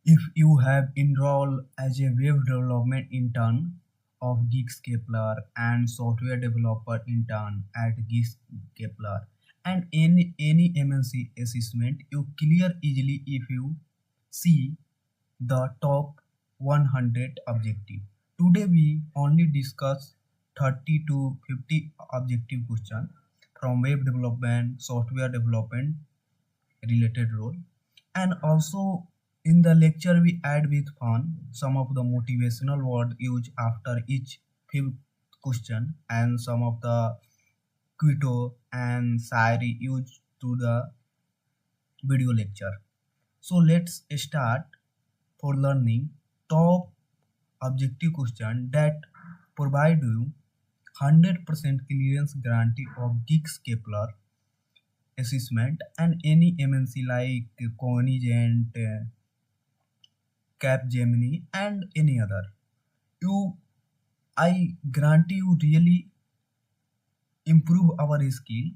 If you have enrolled as a web development intern of Geeks Kepler and software developer intern at Geeks Kepler and any MNC assessment, you clear easily if you see the top 100 objective. Today we only discuss 30 to 50 objective question from web development, software development related role, and also in the lecture we add with fun some of the motivational word used after each fifth question and some of the quito and sayari used to the video lecture. So let's start for learning top objective question that provide you 100% clearance guarantee of Geeks Kepler assessment and any MNC like Cognizant, Capgemini, and any other. You, I guarantee you really improve our skill.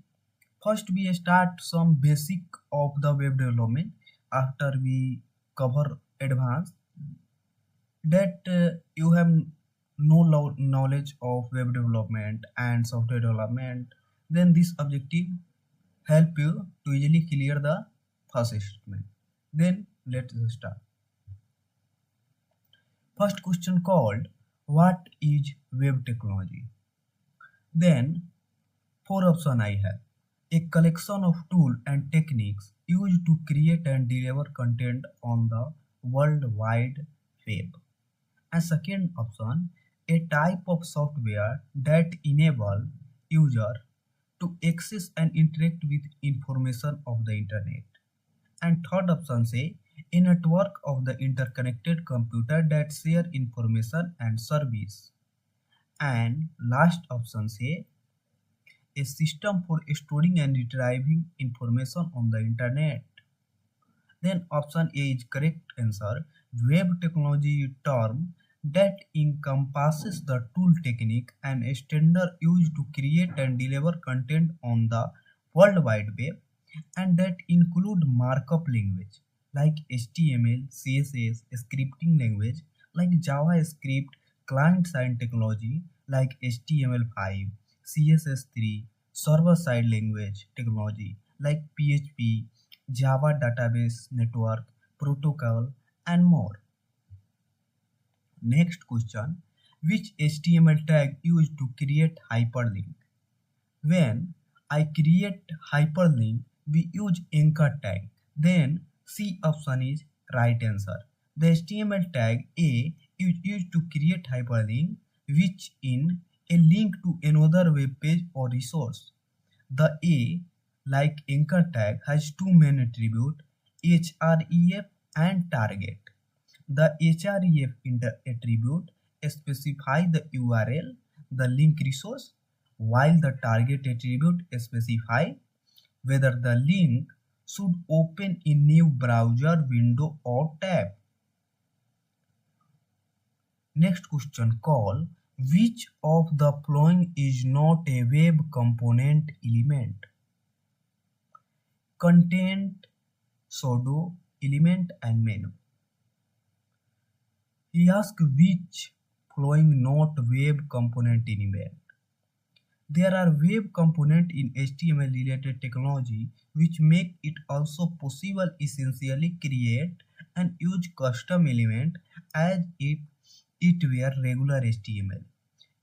First, we start some basic of the web development. After we cover advanced, that you have no knowledge of web development and software development, then this objective help you to easily clear the first statement. Then let's start. First question called what is web technology? Then four option I have. A collection of tools and techniques used to create and deliver content on the World Wide Web. And second option, a type of software that enable user to access and interact with information of the internet. And third option say a network of the interconnected computer that share information and service. And last option say a system for storing and retrieving information on the internet. Then option A is correct answer. Web technology term that encompasses the tool technique and standard used to create and deliver content on the World Wide Web, and that include markup language like HTML, CSS, scripting language like JavaScript, client-side technology like HTML5, CSS3, server-side language technology like PHP, Java database network, protocol, and more. Next question, which HTML tag used to create hyperlink? When I create hyperlink, we use anchor tag. Then C option is right answer. The HTML tag A is used to create hyperlink which in a link to another web page or resource. The A like anchor tag has two main attributes, href and target. The href attribute specify the URL, the link resource, while the target attribute specify whether the link should open in new browser window or tab. Next question call which of the following is not a web component element? Content, pseudo, element and menu. He asks which following not web component element. There are web components in HTML related technology which make it also possible essentially create and use custom element as if it were regular HTML.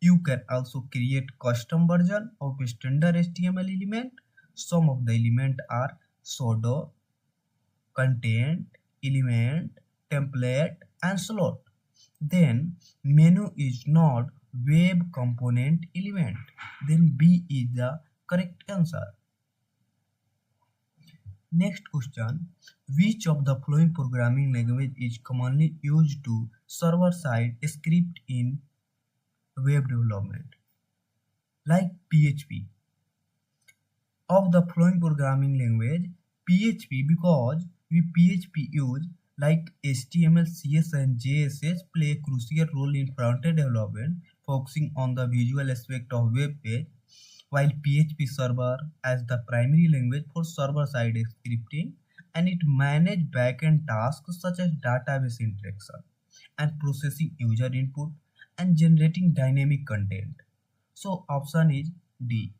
You can also create custom version of a standard HTML element. Some of the elements are pseudo, content, element, template, and slot. Then menu is not web component element. Then B is the correct answer. Next question, which of the following programming language is commonly used to server-side script in web development? Like PHP. Of the following programming language, PHP because we PHP use like HTML, CS and JSS play a crucial role in front-end development, focusing on the visual aspect of web page, while PHP server as the primary language for server-side scripting and it manages backend tasks such as database interaction and processing user input and generating dynamic content. So option is D.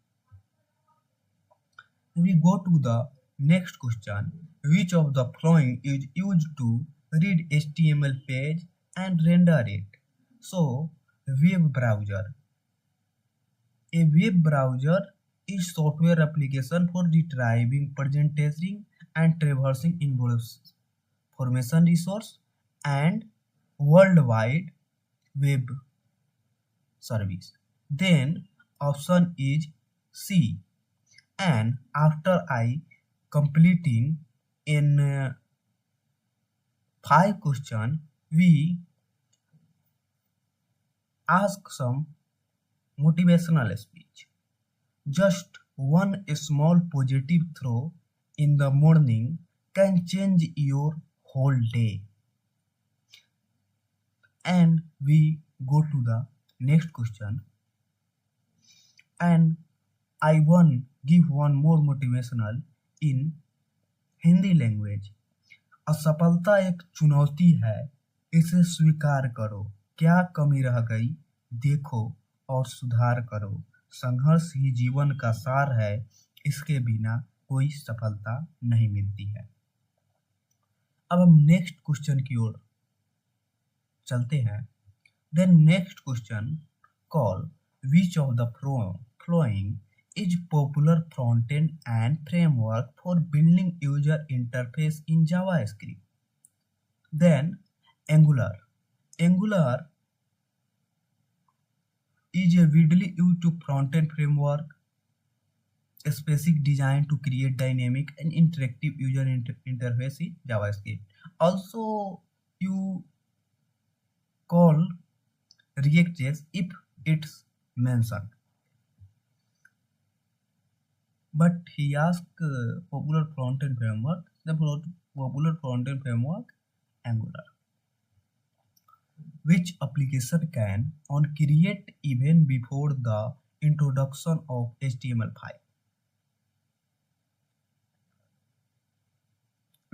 We go to the next question. Which of the following is used to read HTML page and render it? So web browser. A web browser is software application for retrieving, presenting, and traversing information resource and worldwide web service. Then option is C. And after I completing in 5 question, we ask some motivational speech. Just one small positive throw in the morning can change your whole day. And we go to the next question. And I give one more motivational in Hindi language. असफलता एक चुनौती है, इसे स्वीकार करो. क्या कमी रह गई देखो और सुधार करो. संघर्ष ही जीवन का सार है, इसके बिना कोई सफलता नहीं मिलती है. अब हम नेक्स्ट क्वेश्चन की ओर चलते हैं. Then next question call which of the following is popular front-end and framework for building user interface in JavaScript. Then Angular. Angular is a widely used front-end framework, specific designed to create dynamic and interactive user interface in JavaScript. Also, you call React.js if it's mentioned. But he asked popular front-end framework, the popular front-end framework Angular. Which application can on create even before the introduction of HTML5?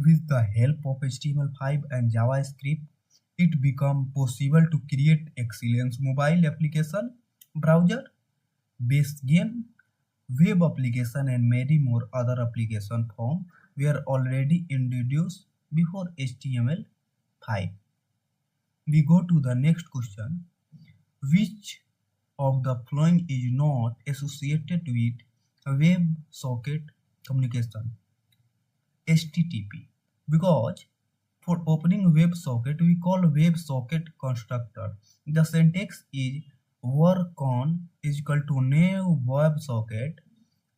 With the help of HTML5 and JavaScript, it become possible to create excellent mobile application, browser-based game, web application and many more other application form were already introduced before HTML5. We go to the next question. Which of the following is not associated with WebSocket communication? HTTP. Because for opening WebSocket, we call WebSocket constructor. The syntax is work on is equal to new WebSocket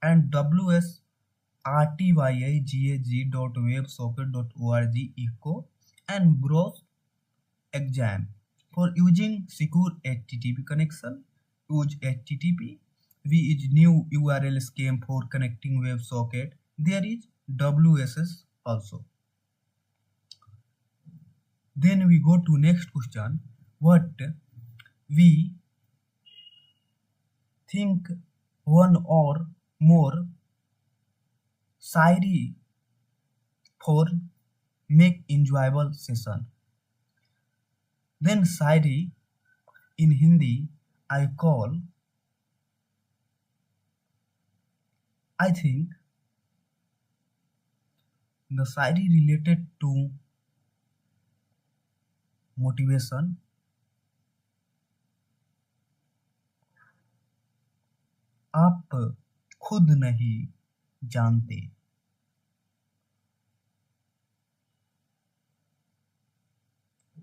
and wsrtygag.websocket.org echo and browse exam. For using secure HTTP connection, use HTTP. We use new URL scheme for connecting WebSocket. There is WSS also. Then we go to next question. What we think one or more Shayari for make enjoyable session. Then Shayari in Hindi I call, I think the Shayari related to motivation, आप खुद नहीं जानते.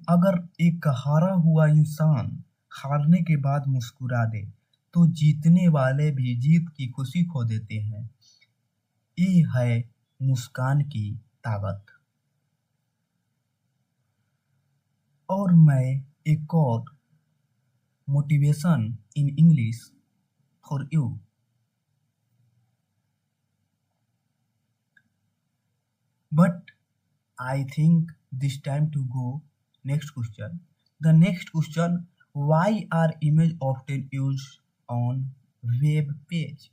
अगर एक हारा हुआ इंसान हारने के बाद मुस्कुरा दे तो जीतने वाले भी जीत की खुशी खो देते हैं. ये है मुस्कान की ताकत. और मैं एक और motivation in English for you. But I think this time to go next question. The next question, why are images often used on web page?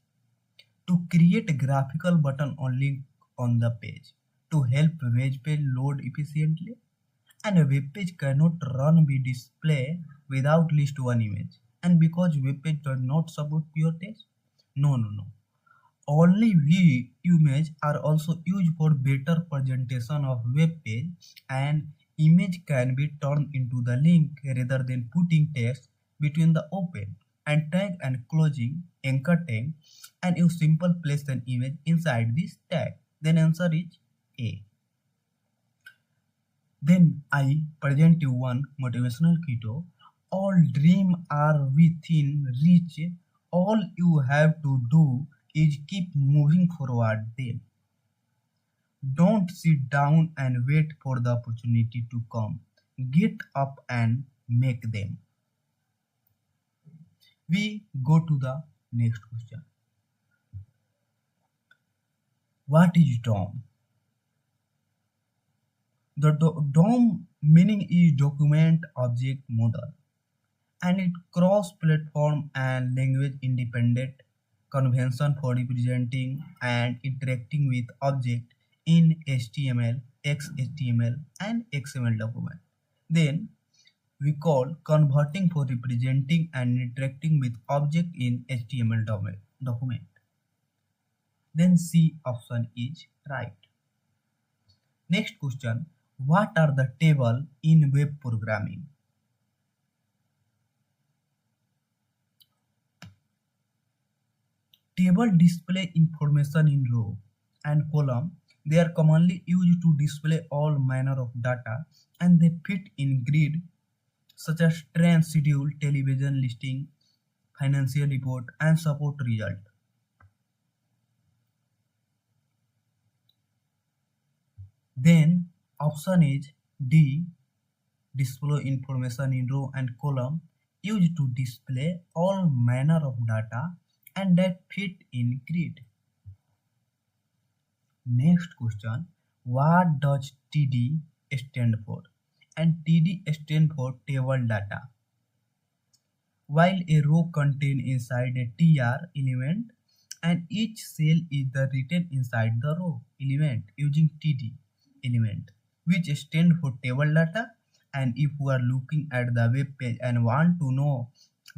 To create a graphical button only on the page. to help web page load efficiently. And a web page cannot run be display without least one image. And because web page does not support pure text, no. Only view image are also used for better presentation of web page, and image can be turned into the link rather than putting text between the open and tag and closing anchor tag, and you simple place an image inside this tag. Then answer is A. Then I present you one motivational keto. All dreams are within reach. All you have to do is keep moving forward them. Don't sit down and wait for the opportunity to come. Get up and make them. We go to the next question. What is DOM? The DOM meaning is document object model, and it cross-platform and language-independent convention for representing and interacting with object in HTML, XHTML, and XML document. Then we call converting for representing and interacting with object in HTML document. Then C option is right. Next question. What are the table in web programming? Table display information in row and column. They are commonly used to display all manner of data, and they fit in grid such as train schedule, television listing, financial report, and support result. Then option is D. Display information in row and column used to display all manner of data and that fit in grid. Next question. What does TD stand for? And TD stand for table data. While a row contains inside a TR element, and each cell is the written inside the row element using TD element, which stand for table data. And if we are looking at the web page and want to know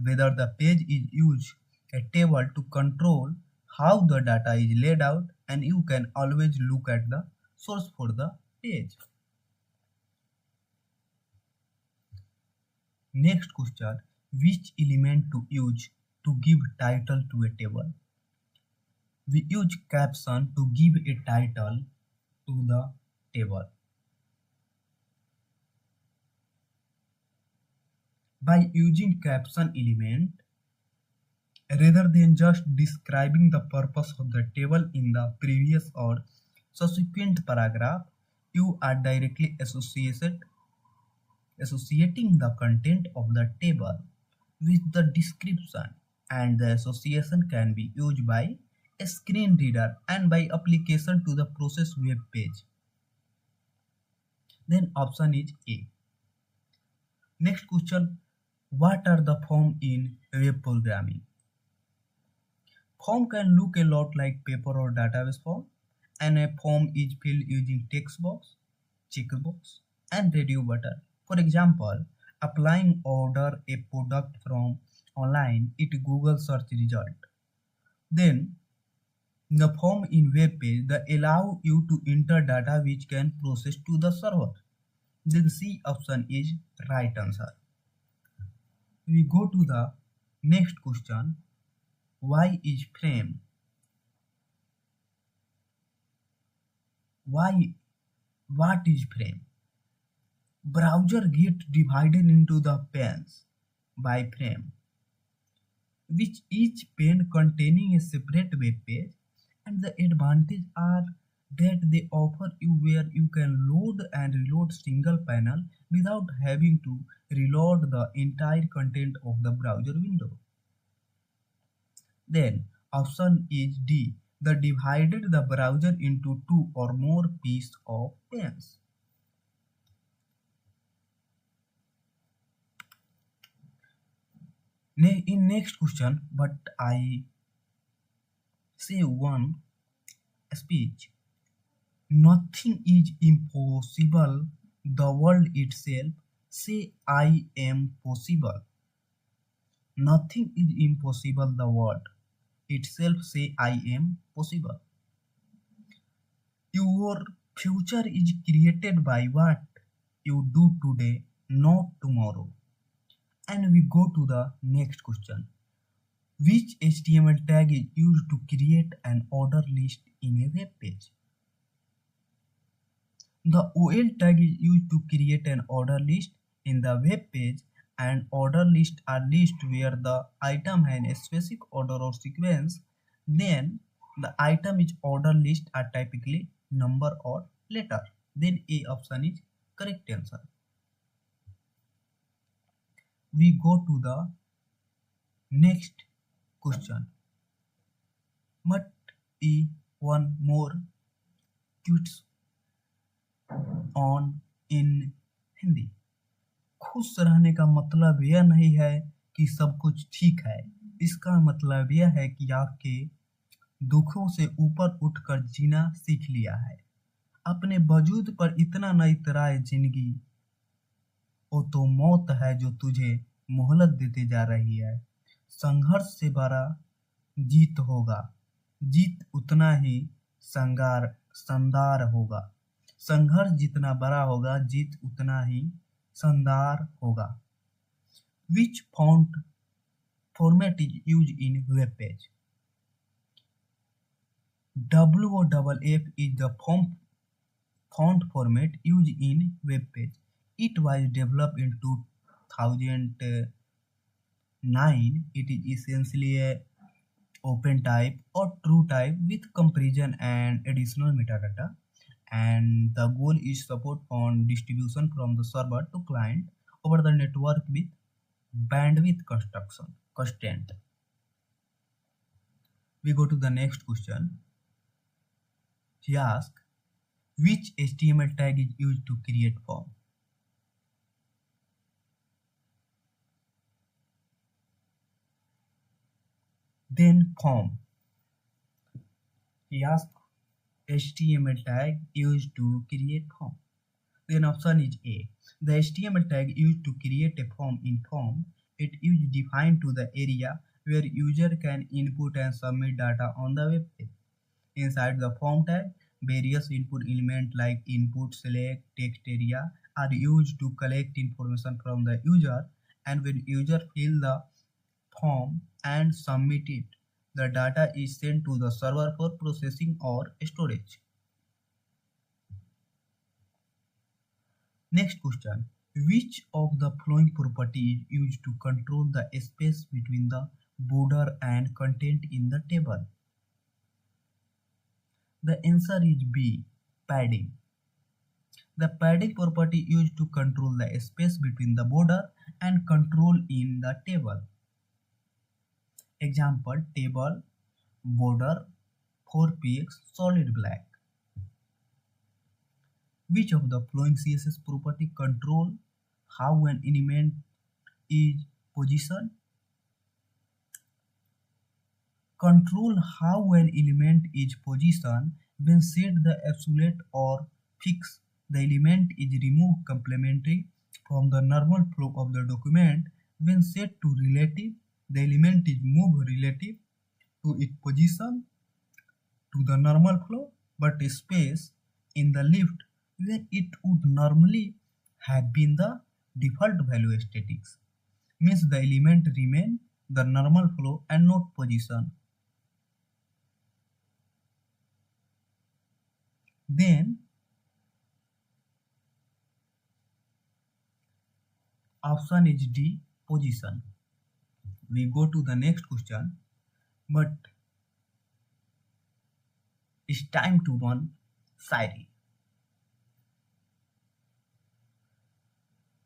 whether the page is used a table to control how the data is laid out, and you can always look at the source for the page. Next question. Which element to use to give title to a table? We use caption to give a title to the table. By using caption element, rather than just describing the purpose of the table in the previous or subsequent paragraph, you are directly associating the content of the table with the description, and the association can be used by a screen reader and by application to the process web page. Then option is A. Next question. What are the form in web programming? Form can look a lot like paper or database form, and a form is filled using text box, checkbox, and radio button. For example, applying order a product from online, it Google search result. Then the form in web page that allow you to enter data which can process to the server. Then C option is right answer. We go to the next question. Why is frame? What is frame? Browser get divided into the panes by frame, which each pane containing a separate web page, and the advantage are that they offer you where you can load and reload single panel without having to reload the entire content of the browser window. Then option is D. The divided the browser into two or more pieces of panes. In next question, but I say one speech. Nothing is impossible. The world itself say I am possible. Nothing is impossible. The world itself say I am possible. Your future is created by what you do today, not tomorrow. And we go to the next question. Which HTML tag is used to create an order list in a web page? The OL tag is used to create an order list in the web page, and order list are lists where the item has a specific order or sequence. Then the item is order list are typically number or letter. Then A option is correct answer. We go to the next question. But one more quotes on in Hindi. खुश रहने का मतलब यह नहीं है कि सब कुछ ठीक है. इसका मतलब यह है कि आपके दुखों से ऊपर उठकर जीना सीख लिया है. अपने वजूद पर इतना न इतराए जिंदगी, वो तो मौत है जो तुझे मोहलत देते जा रही है. संघर्ष से बड़ा जीत होगा, जीत उतना ही शानदार होगा. संघर्ष जितना बड़ा होगा, जीत उतना ही शानदार होगा. Which font format is used in web page? WOFF is the font format used in web page. It was developed in 2009. It is essentially a open type or true type with comparison and additional metadata. And the goal is support on distribution from the server to client over the network with bandwidth constraint. We go to the next question. He asks, which HTML tag is used to create form? Then form. He asks, HTML tag used to create form. Then option is A. The HTML tag used to create a form in form. It is defined to the area where user can input and submit data on the web page. Inside the form tag, various input elements like input, select, text area are used to collect information from the user, and when user fill the form and submit it, the data is sent to the server for processing or storage. Next question. Which of the following property is used to control the space between the border and content in the table? The answer is B. Padding. The padding property used to control the space between the border and control in the table. Example, table, border, 4px, solid black. Which of the following CSS property control how an element is positioned? Control how an element is positioned when set the absolute or fix. The element is removed complementary from the normal flow of the document. When set to relative, the element is moved relative to its position to the normal flow, but space in the left where it would normally have been the default value statics. Means the element remain the normal flow and not position. Then option is D, position. We go to the next question, but it's time to run शायरी.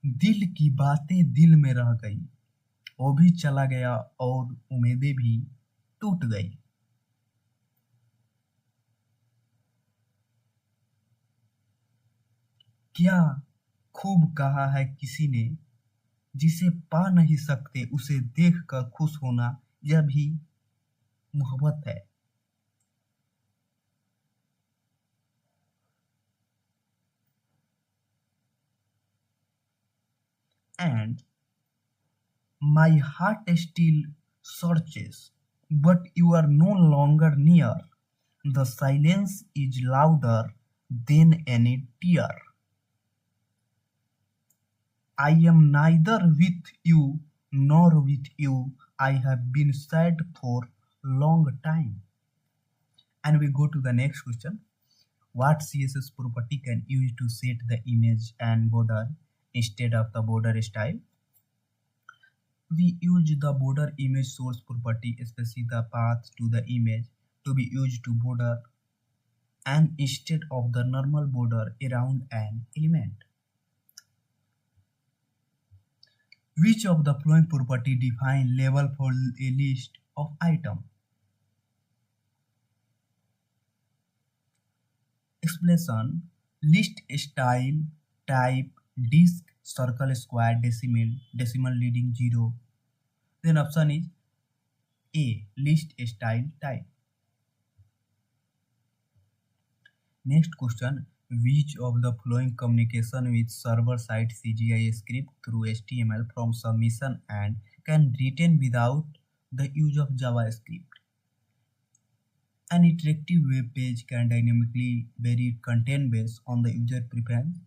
दिल की बातें दिल में रह गई, वो भी चला गया और उम्मीदें भी टूट गई. क्या खूब कहा है किसी ने, जिसे पा नहीं सकते उसे देखकर खुश होना, यह भी मोहब्बत है. and my heart still searches, but you are no longer near. The silence is louder than any tear. I am neither with you nor with you. I have been sad for long time. And we go to the next question. What CSS property can use to set the image and border instead of the border style? We use the border image source property, especially the path to the image, to be used to border and instead of the normal border around an element. Which of the following property define label for a list of items? Explanation: list style, type, disk, circle, square, decimal leading 0. Then option is A. List style type. Next question. Which of the following communication with server-side CGI script through HTML from submission and can written without the use of JavaScript? An interactive web page can dynamically vary content based on the user preference.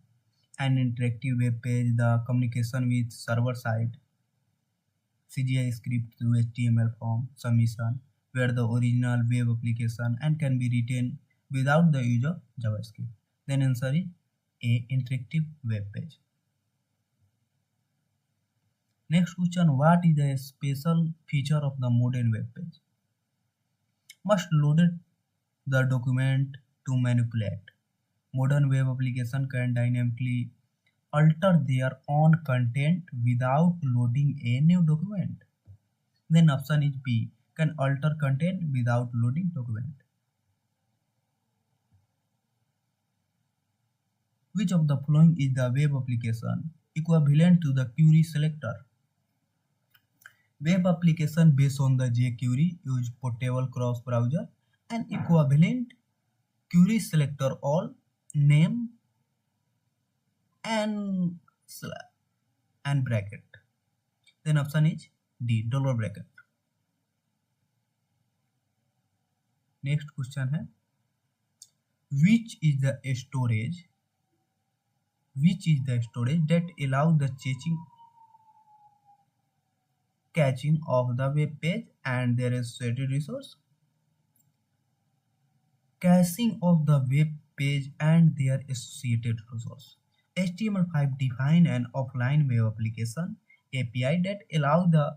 An interactive web page, the communication with server-side CGI script through HTML from submission, where the original web application and can be written without the use of JavaScript. Then answer is A. Interactive web page. Next question. What is the special feature of the modern web page? Must load the document to manipulate. Modern web application can dynamically alter their own content without loading any document. Then option is B. Can alter content without loading document. Which of the following is the web application equivalent to the query selector? Web application based on the jQuery use portable cross browser and equivalent query selector all name and bracket. Then option is D. Dollar bracket. Next question है which is the storage that allows the caching of the web page and their associated resource? Caching of the web page and their associated resource. HTML5 define an offline web application API that allows the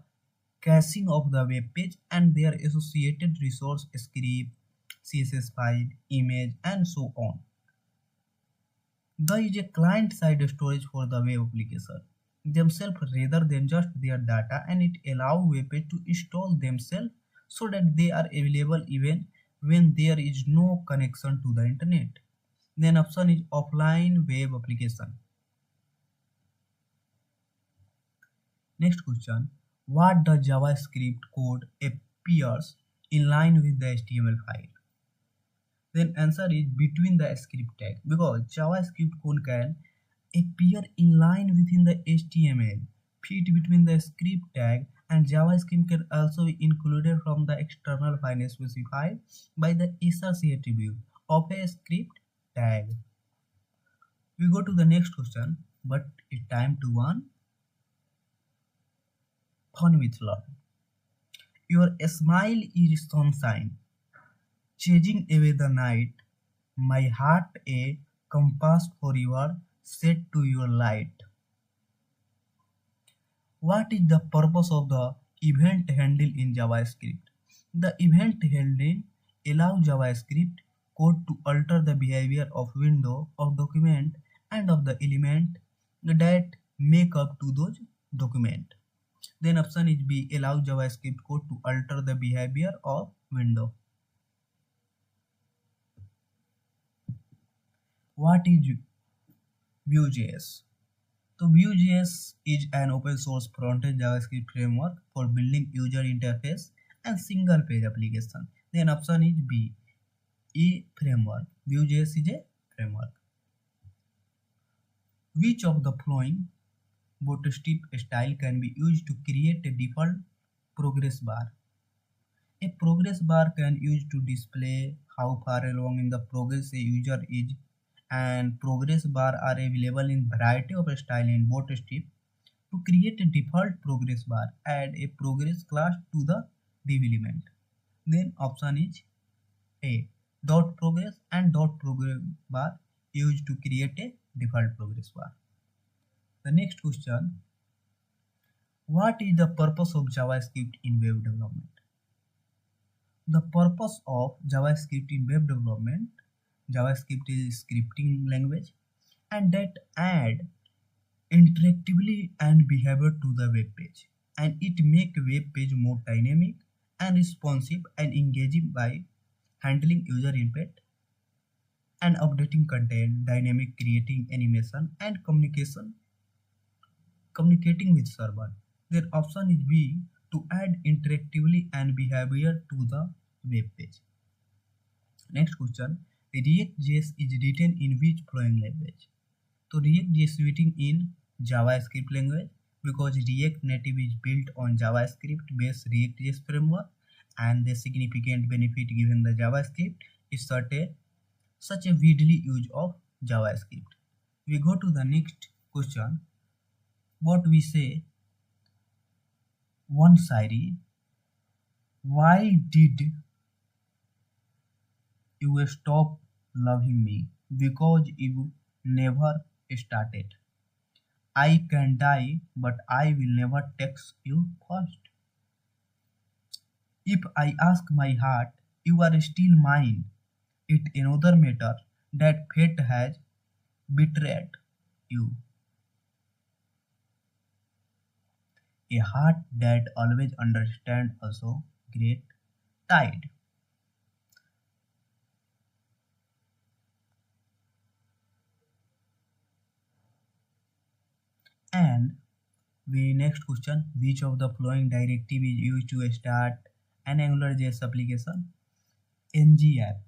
caching of the web page and their associated resource, script, CSS file, image, and so on. There is a client-side storage for the web application themselves rather than just their data, and it allows web page to install themselves so that they are available even when there is no connection to the internet. Then option is offline web application. Next question. What does JavaScript code appears in line with the HTML file? Then answer is between the script tag, because JavaScript code can appear in line within the HTML, fit between the script tag, and JavaScript can also be included from the external file specified by the src attribute of a script tag. We go to the next question, but it's time to one fun with love. Your smile is sunshine, chasing away the night. My heart a compass for your set to your light. What is the purpose of the event handle in JavaScript? The event handle allows JavaScript code to alter the behavior of window, of document, and of the element that make up to those document. Then option is B. Allow JavaScript code to alter the behavior of window. What is Vue.js? So Vue.js is an open source front-end JavaScript framework for building user interface and single page application. Then option is B. A framework. Vue.js is a framework. Which of the following bootstrap style can be used to create a default progress bar. A progress bar can use to display how far along in the progress a user is, and progress bar are available in variety of style in bootstrap. To create a default progress bar, add a progress class to the div element. Then option is A. Dot progress and dot progress bar used to create a default progress bar. The next question: what is the purpose of JavaScript in web development? The purpose of JavaScript in web development: JavaScript is a scripting language and that add interactively and behavior to the web page, and it make web page more dynamic and responsive and engaging by handling user input and updating content, dynamic creating animation and communicating with server. Their option is B, to add interactively and behavior to the web page. Next question: React.js is written in which flowing language? So React.js is written in JavaScript language because React Native is built on JavaScript based React.js framework, and the significant benefit given the JavaScript is such a widely use of JavaScript. We go to the next question. What we say, one Siri, why did you stop loving me? Because you never started. I can die, but I will never text you first. If I ask my heart, you are still mine. It another matter that fate has betrayed you. A heart that always understands also great tide. And we next question: which of the following directive is used to start an AngularJS application? NGApp.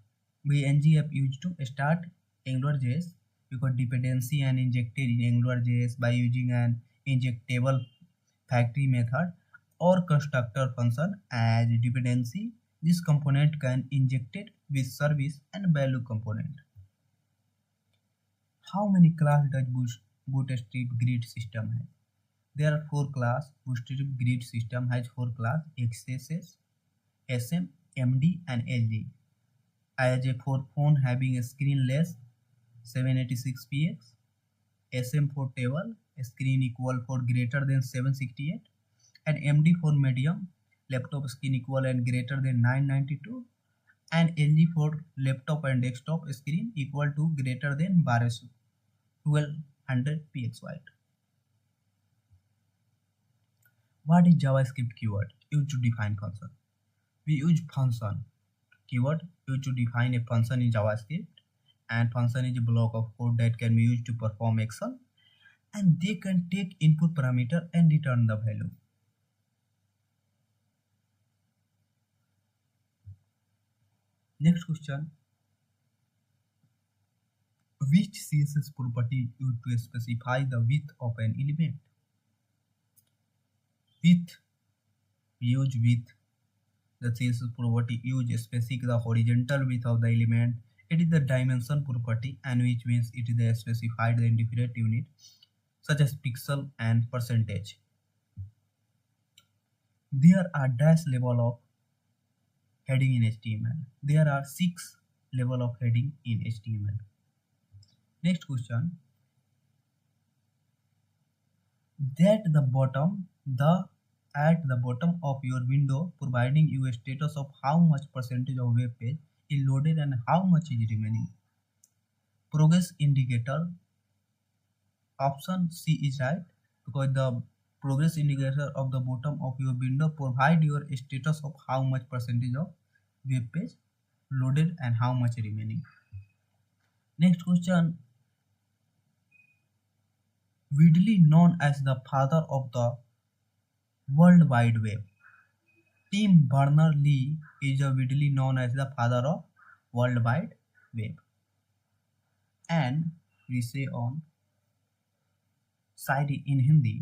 We NGApp used to start AngularJS because dependency and injected in AngularJS by using an injectable factory method or constructor function as dependency. This component can injected with service and value component. How many class does Bootstrap grid system have? There are 4 class. Bootstrap grid system has 4 class: XSS, SM, MD and LG. As a for phone having a screen less 786px, SM for table, screen equal for greater than 768, and MD for medium, laptop screen equal and greater than 992, and LG for laptop and desktop screen equal to greater than 1200 pxy. What is JavaScript keyword used to define function? We use function keyword used to define a function in JavaScript, and function is a block of code that can be used to perform action, and they can take input parameter and return the value. Next question: which CSS property used to specify the width of an element? Width. We use width. The CSS property use specific the horizontal width of the element. It is the dimension property, and which means it is the specified in different unit such as pixel and percentage. There are dash level of heading in HTML. There are 6 level of heading in HTML. Next question: at the bottom of your window providing you a status of how much percentage of web page is loaded and how much is remaining. Progress indicator. Option C is right because the progress indicator of the bottom of your window provide your status of how much percentage of web page loaded and how much remaining. Next question: widely known as the father of the World Wide Web. Tim Berners-Lee is widely known as the father of World Wide Web. And we say on शायरी इन हिंदी।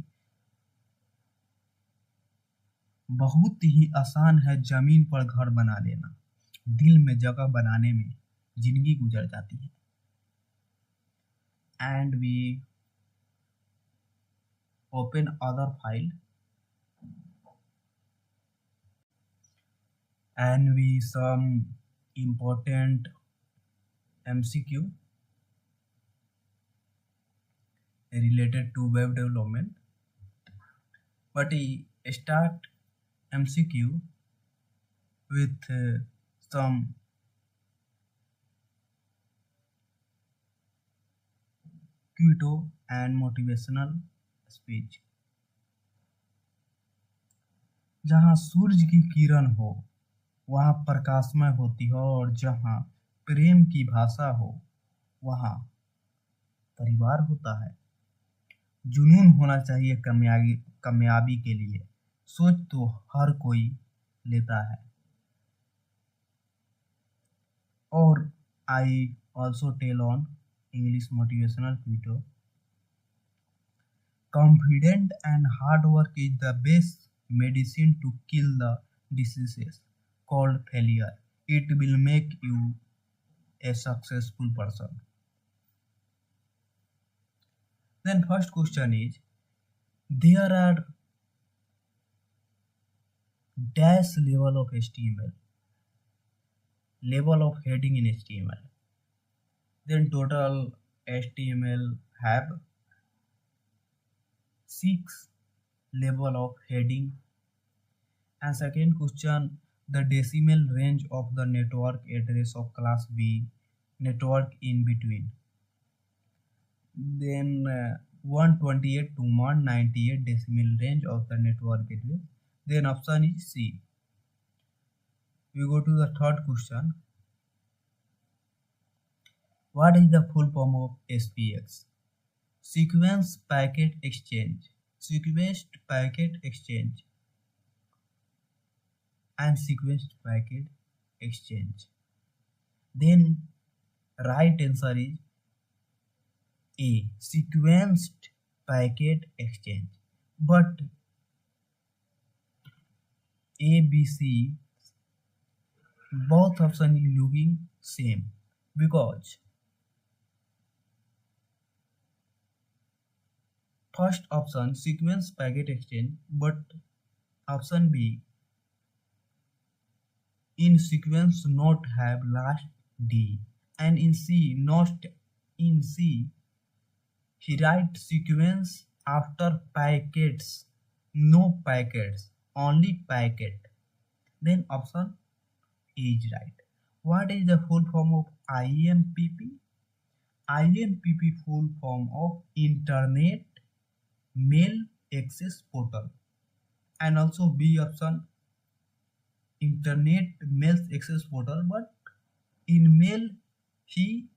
बहुत ही आसान है जमीन पर घर बना लेना, दिल में जगह बनाने में जिंदगी गुजर जाती है। And we open other file and we some important MCQ related to web development. But we start MCQ with some Quito and motivational speech। जहाँ सूरज की किरण हो वहाँ प्रकाशमय होती हो, और जहाँ प्रेम की भाषा हो वहाँ परिवार होता है। जुनून होना चाहिए कामयाबी के लिए, सोच तो हर कोई लेता है। और I also tell on English motivational Twitter, confident and hard work is the best medicine to kill the diseases called failure. It will make you a successful person। Then first question is, there are dash level of HTML, level of heading in HTML. Then total HTML have 6 level of heading। And second question, the decimal range of the network address of class B network in between। Then 128 to 198 decimal range of the network address। Then option is C। We go to the third question, what is the full form of SPX? Sequence packet exchange, sequenced packet exchange and sequenced packet exchange। Then right answer is A, sequenced packet exchange। But A, B, C both option is looking same, because first option sequence packet exchange, but option B in sequence not have last D, and in C not in C he write sequence after packets, no packets, only packet। Then option A is right। What is the full form of IMPP? IMPP full form of Internet Mail Access Portal, and also B option Internet Mail Access Portal, but in mail he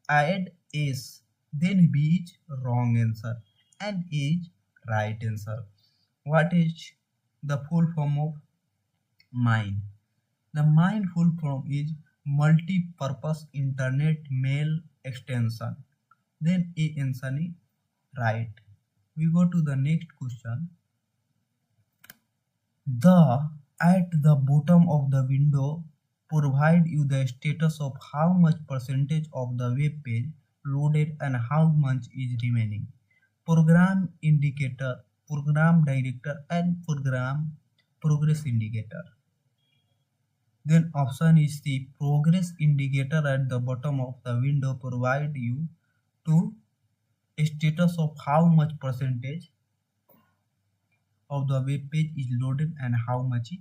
add S, then B is wrong answer and A is right answer। What is the full form of MINE? The MINE full form is Multi-Purpose Internet Mail Extension। Then A answer is right। We go to the next question. At the bottom of the window provide you the status of how much percentage of the web page loaded and how much is remaining. Program indicator, program director and program progress indicator। Then option is the progress indicator at the bottom of the window provide you to a status of how much percentage of the web page is loaded and how much is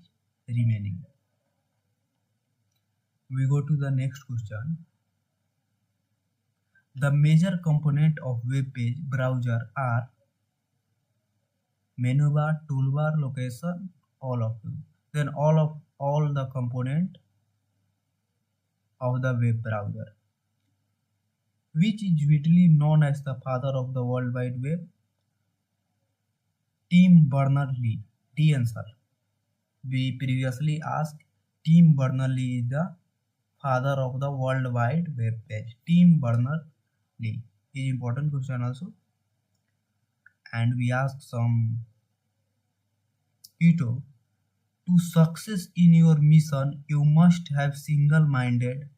remaining। We go to the next question. The major component of web page browser are menu bar, toolbar, location, all of them। Then all the component of the web browser, which is usually known as the father of the World Wide Web? Tim Berners-Lee, D answer। We previously asked, Tim Berners-Lee is the father of the World Wide Web page। Tim Berners-Lee is important question also। and we ask some Ito, to success in your mission, you must have single-minded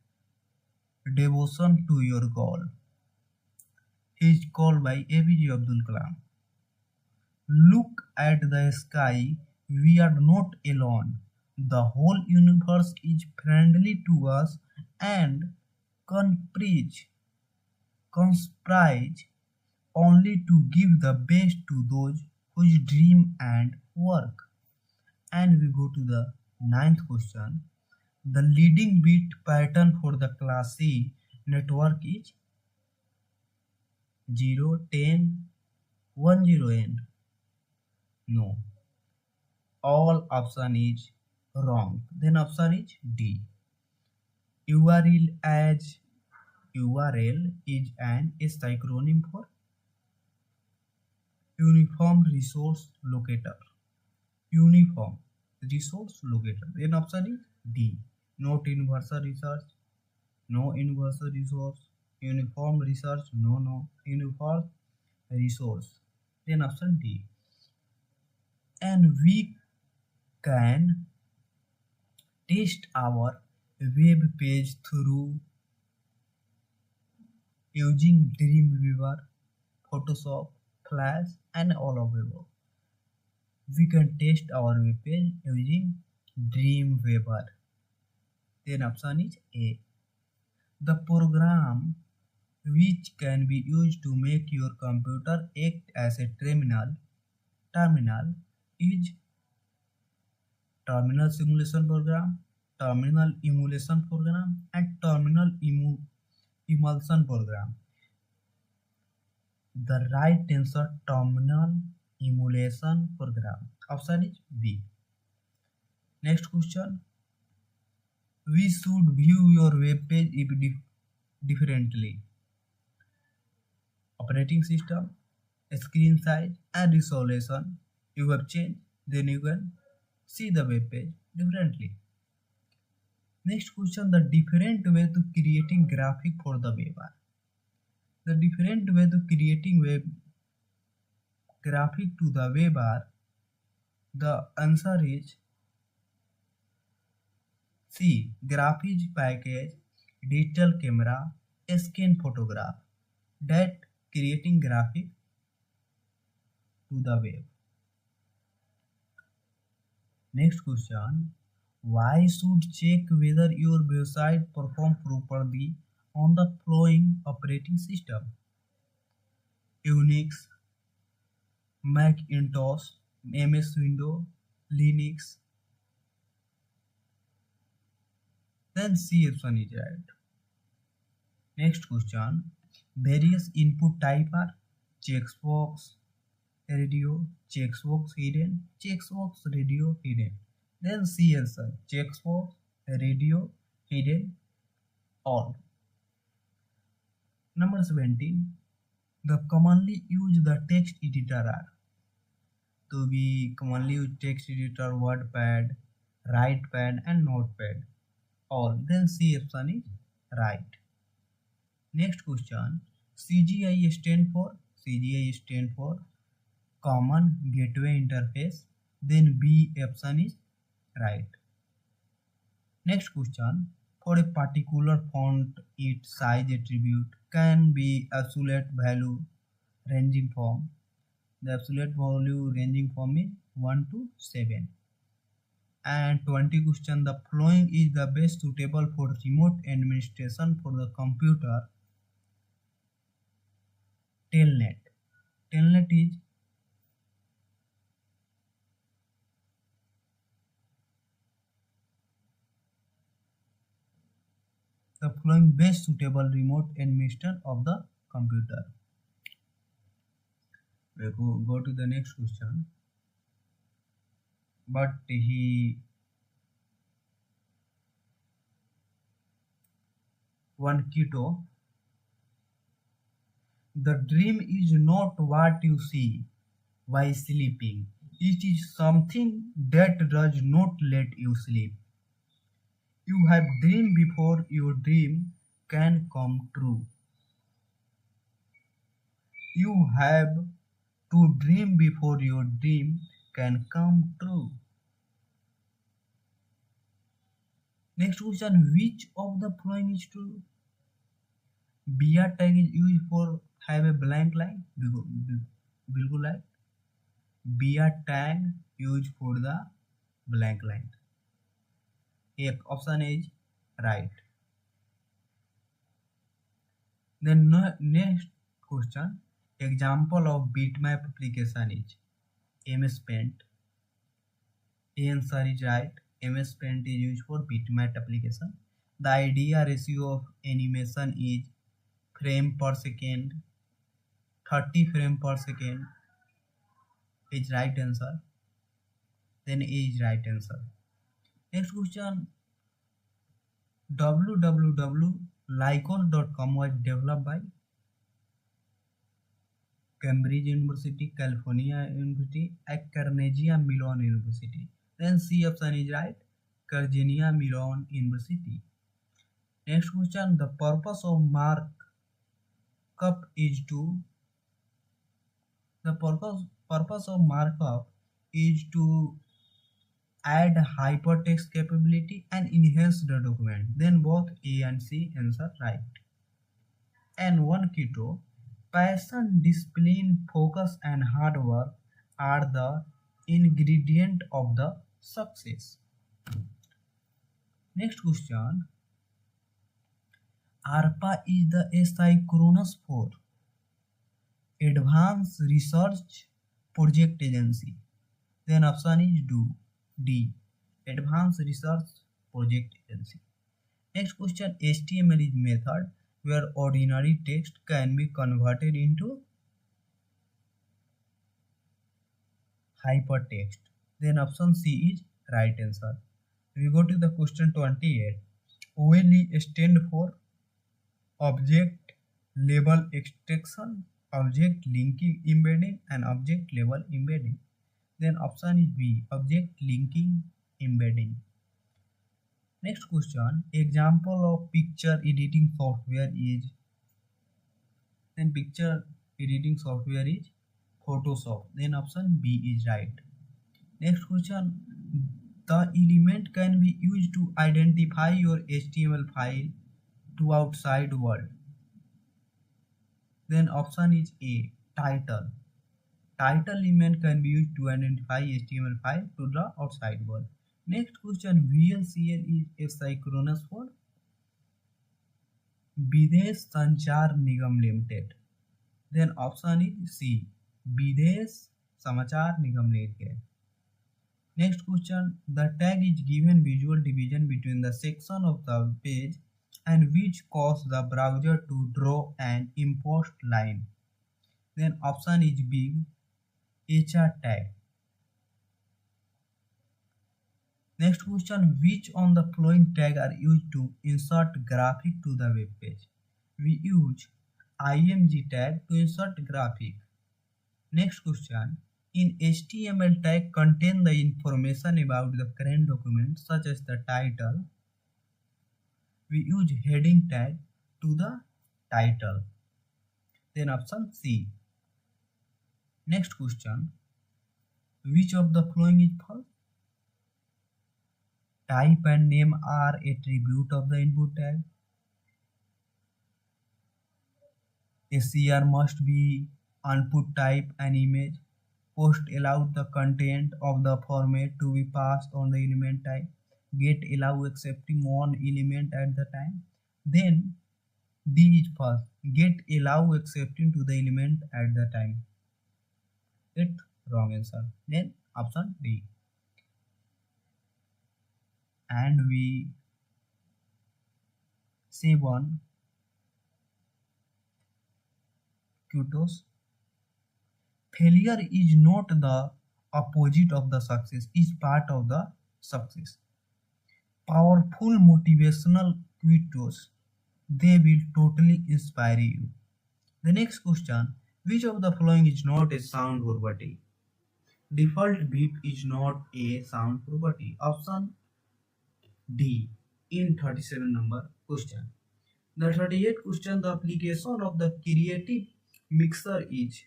devotion to your goal. He is called by APJ Abdul Kalam. Look at the sky, we are not alone. The whole universe is friendly to us and conspires conspires only to give the best to those who dream and work. And we go to the ninth question. The leading bit pattern for the class C network is 0, 10, 10 end. No. All option is wrong. Then option is D. URL as URL is an acronym for Uniform Resource Locator. Uniform Resource Locator. Then option is D. Not universal research. No universal resource. Uniform research. No. Uniform resource. Then option D. And we can test our web page through using Dreamweaver, Photoshop, Flash, and all of the above. We can test our web page using Dreamweaver. Then option is A. The program which can be used to make your computer act as a terminal is terminal simulation program, terminal emulation program, and terminal emulsion program. The right answer terminal emulation program. Option is B. Next question. We should view your web page if differently. Operating system, screen size, and resolution you have changed, then you can see the web page differently. Next question, the different way to creating graphic for the web are. The different way to creating web graphic to the web are, the answer is C. Graphics package, digital camera, scan photograph. That creating graphic to the web. Next question. Why should check whether your website perform properly on the following operating system? Unix, Macintosh, MS Windows, Linux. Then C option is right. Next question. Various input type are checkbox, radio, checkbox hidden, checkbox radio hidden. Then C answer, checkbox, radio, hidden, all. Number 17. The commonly used the text editor are. So we commonly use text editor, WordPad, WritePad, and Notepad. All. Then C option is right. Next question. CGI stand for Common Gateway Interface. Then B option is right. Next question. For a particular font, its size attribute can be absolute value ranging from. The absolute value ranging from is 1 to 7. And 20 question. The following is the best suitable for remote administration for the computer. Telnet. Telnet is the following best suitable remote administration of the computer. We go to the next question. But one keto. The dream is not what you see while sleeping. It is something that does not let you sleep. You have dreamed before your dream can come true. You have To dream before your dream can come true. Next question, which of the following is true? BR tag is used for have a blank line. बिल्कुल right. BR tag used for the blank line. एक option is right. Then next question, example of bitmap application is MS Paint. Answer is right. MS Paint is used for bitmap application. The idea ratio of animation is frame per second. 30 frame per second is right answer. Then A is right answer. Next question, www.lycos.com was developed by Cambridge University, California University, and Carnegie Mellon University. Then C option is right. Carnegie Mellon University. Next question, the purpose of markup is to add hypertext capability and enhance the document. Then both A and C answer right. And one key to passion, discipline, focus, and hard work are the ingredient of the success. Next question, ARPA is the acronym for Advanced Research Project Agency. Then option is D. Advanced Research Project Agency. Next question, HTML is method where ordinary text can be converted into hypertext. Then option C is right answer. We go to the question 28. OLE stand for Object Level Extraction, Object Linking Embedding, and Object Level Embedding. Then option is B, Object Linking Embedding. Next question, example of picture editing software is, then picture editing software is Photoshop. Then option B is right. Next question, the element can be used to identify your HTML file to outside world. Then option is A, title. Title element can be used to identify HTML file to the outside world. Next question, VLCL is acronym for Videsh Sanchar Nigam Limited. Then option is C, Videsh Samachar Nigam Limited. Next question, the tag is given visual division between the section of the page and which cause the browser to draw an imposed line. Then option is B, HR tag. Next question, which on the following tag are used to insert graphic to the web page? We use IMG tag to insert graphic. Next question, in HTML tag contain the information about the current document such as the title. We use heading tag to the title. Then option C. Next question, which of the following is false? Type and name are attribute of the input tag. SCR must be input type and image. Post allows the content of the format to be passed on the element type. Get allow accepting one element at the time. Then D is false. Get allow accepting to the element at the time. It wrong answer. Then option D. And we save on kudos. Failure is not the opposite of the success, is part of the success. Powerful motivational quotes, they will totally inspire you. The next question, which of the following is not a sound property? Default beep is not a sound property. Option D in 37 number question. The 38th question, the application of the creative mixer is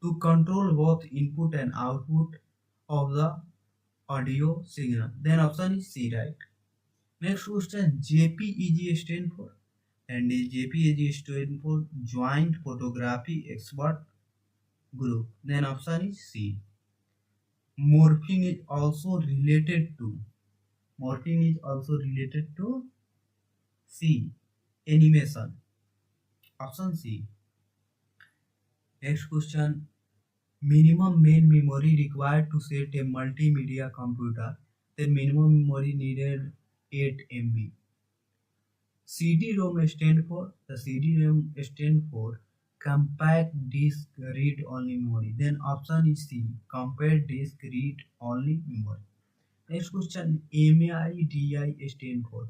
to control both input and output of the audio signal. Then option is C, right? Next question, JPEG stand for, and JPEG stand for Joint Photography Expert Group. Then option is C. Morphing is also related to. Morphing is also related to C. Animation. Option C. Next question. Minimum main memory required to set a multimedia computer. The minimum memory needed 8 MB. CD-ROM stand for, the CD-ROM stand for compact disk read only memory. Then option is C, compact disk read only memory. Next question, MIDI stand for.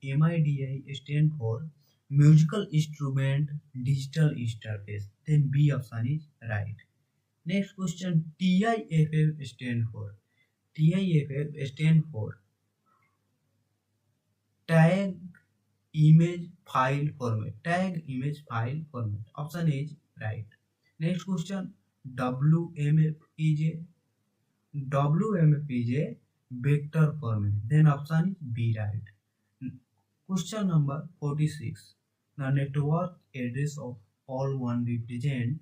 MIDI stand for musical instrument digital interface. Then B option is right. Next question, TIFF stand for. TIFF stand for tag image file format. Tag image file format. Option is right. Next question, WMF is a vector format. Then option is B, right. Question number 46. The network address of all one represent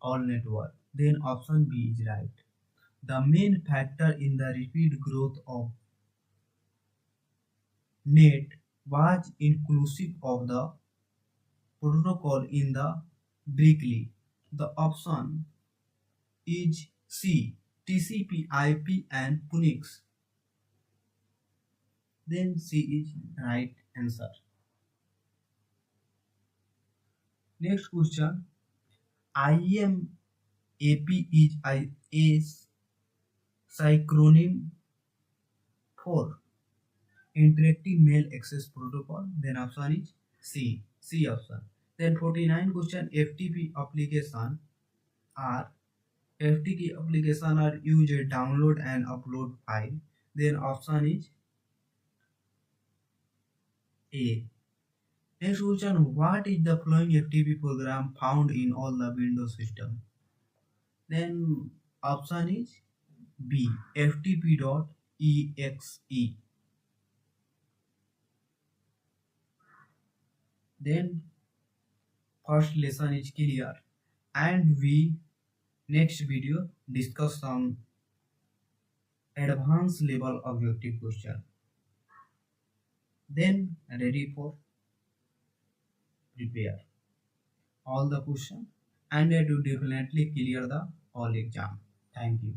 all network. Then option B is right. The main factor in the rapid growth of net was inclusive of the protocol in the Berkeley. The option is C, TCP, IP and Unix. Then C is right answer. Next question, IMAP is a acronym for Interactive Mail Access Protocol. Then option is C, C option. Then 49 question, FTP application are used to download and upload file. Then option is A. Next question, what is the following FTP program found in all the Windows system? Then option is B, ftp.exe. Then first lesson is clear, and we next video discuss some advanced level objective question. Then ready for prepare all the question and to definitely clear the all exam. Thank you.